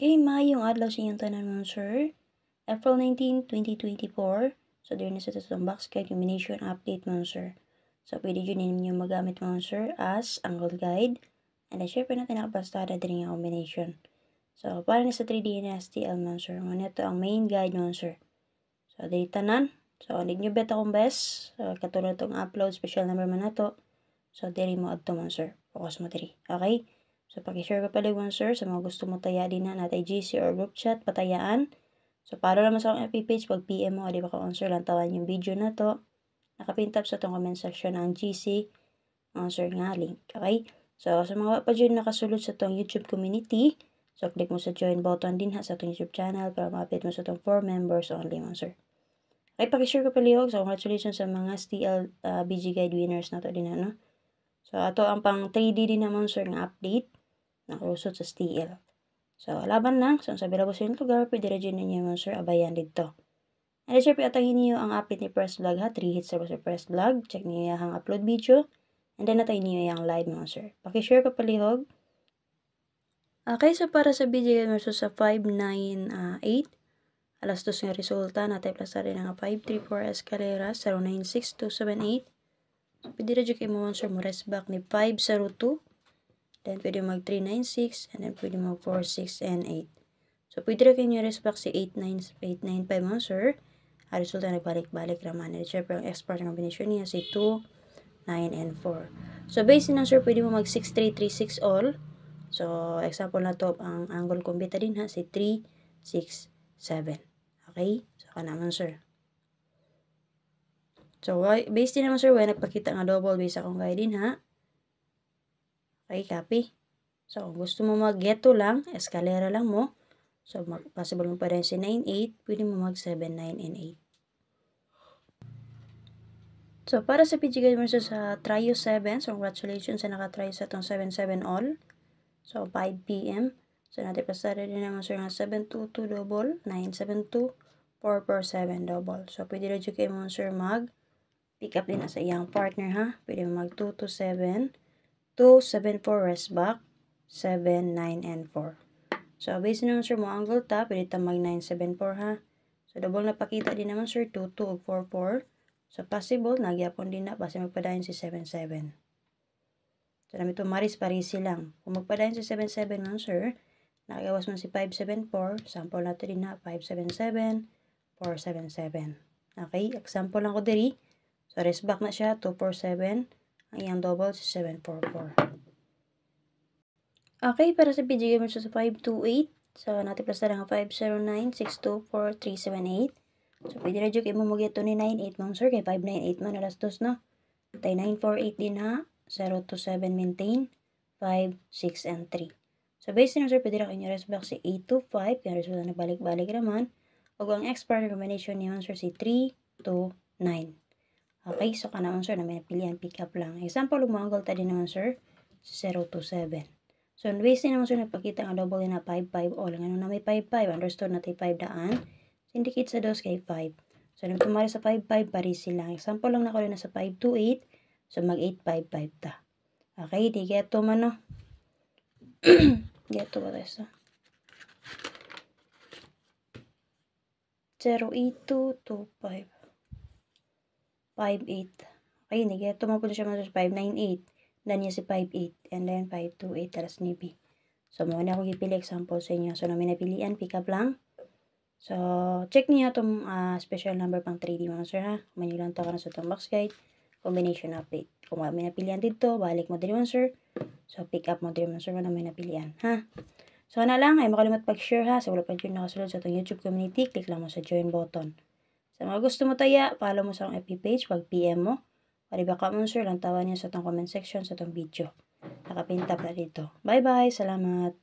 Kay maayong adlaw sa inyong tanan mga sir. April 19, 2024. So, there na sa itong box guide combination update mga sir. So, pwede dyan ninyo magamit mga sir as angle guide. And then, syempre natin nakapastada din yung combination. So, para na sa 3D na STL mga sir. Muna ito ang main guide mga sir. So, dili tanan. So, hindi nyo bet akong best. So, katulad itong upload special number man na to. So, diri mo adto mga sir. Focus mo diri. Okay? So, pag-share ka pala mga sir sa mga gusto mo taya din na natay GC or group chat, patayaan. So, para naman sa akong FB page, pag PM mo, di ba ka sir lang tawan yung video na to. Nakapintap sa itong comment section ang GC, sir nga link. Okay? So, sa mga pa dyan nakasulod sa itong YouTube community, so, click mo sa join button din ha sa itong YouTube channel para ma-update mo sa itong 4 members only mga sir. Okay, pag-share ka palihog. So, congratulations sa mga STL BG Guide winners na to din no? So, ato ang pang 3D din naman sir ng update na kusot sa STL. So, laban lang. So, sabi lang po sa inyong lugar, pwede rin ninyo mga sir, abayan dito. And then, syempre, atahin niyo ang update ni Press Vlog ha. 3 hits sa Press Vlog. Check niyo yung upload video. And then, atahin niyo yung live mga sir. Pakishare ka palihog. Okay, so para sa BG Guide versus sa 598, alas 2 nga resulta, natay plasa rin nga 534 Escalera, 096278. So, pwede rin kayo mo sir, mo rest back ni 502. Then, pwede mag 396. And then, pwede mag 46 and 8. So, pwede rin kayo rest back si 895 mo sir. Ang resulta nagbalik-balik naman. And syempre, ang expert combination niya si 2, 9, and 4. So, base na sir, pwede mo mag 6336 all. So, example na to, ang angle kumbita din ha, si 3, 6, 7. Okay? So, ka naman sir. So, base din naman sir, why nagpakita nga double base akong guide din ha. Okay, copy. So, kung gusto mo mag-geto lang, escalera lang mo. So, possible mo pa rin si 9, 8, pwede mo mag 7, 9, and 8. So, para sa PG Guide versus sa Trio 7, so congratulations sa nakatry sa itong 7-7 all. So, 5 p.m. So, natin pasara din naman sir nga 722 double, 972, 447 double. So, pwede rin kayo mo sir pick up din na sa iyang partner ha. Pwede mo mag 227, 274 rest back, 7, 9, and 4. So, base naman sir mo angle ta, pwede ta mag 974 ha. So, double na pakita din naman sir, 22 ug 44. So, possible, nagyapon din na, basta magpadayon si 77. So, namin ito, maris-parisi lang. Kung magpadayon si 77 man, sir, nakagawas man si 574. Sample natin din na, 577, 477. Okay, example lang ko diri. So, rest back na siya, 247. Ang iyang double, si 744. Okay, para sa PG Gamer sa 528. So, natin plus na nga 509, 624, 378. So, pwede na dyan kayo mamugito ni 98 mong sir. Kaya 598 man, alas 2 no. Tay 948 din ha. 027 maintain. 5, 6, and 3. So, based na sir, pwede na kayo rest back si 825. Kaya resulta nagbalik-balik naman. O ang expert combination niya sir si 3, 2, 9. Okay, so ka naman sir na may napilihan pick up lang. Example, umanggol ta din naman sir si 027. So, based na naman sir, nagpakita ang double na 5-5 all. Ngayon na may 5-5. Understood natin 5 daan. Indicate sa 2 kay 5. So, nang tumari sa 5-5, paris silang. Example lang na ko na sa 5-2-8. So, mag-8-5-5 ta. Okay, di geto man no. Geto ba tayo? 08225 58. Okay, di geto man po siya mga 598. Dan niya si 58. And then 528 talas ni B. So, muna ako ipili example sa inyo. So, namin napilian, pick up lang. So, check niyo itong special number pang 3D mga sir ha. Manyo lang ito ka na sa itong box guide. Combination update. Kung may napilian dito, balik mo din mga sir. So, pick up mo din mga sir kung may napilian ha. So, na lang ay makalimot pag-share ha. So, wala pa dyan nakasulod sa itong YouTube community. Click lang mo sa join button. Sa mga gusto mo taya, follow mo sa akong FB page pag PM mo. Pariba ka mo sir, lang tawa niyo sa itong comment section sa itong video. Nakapinta pa dito. Bye-bye. Salamat.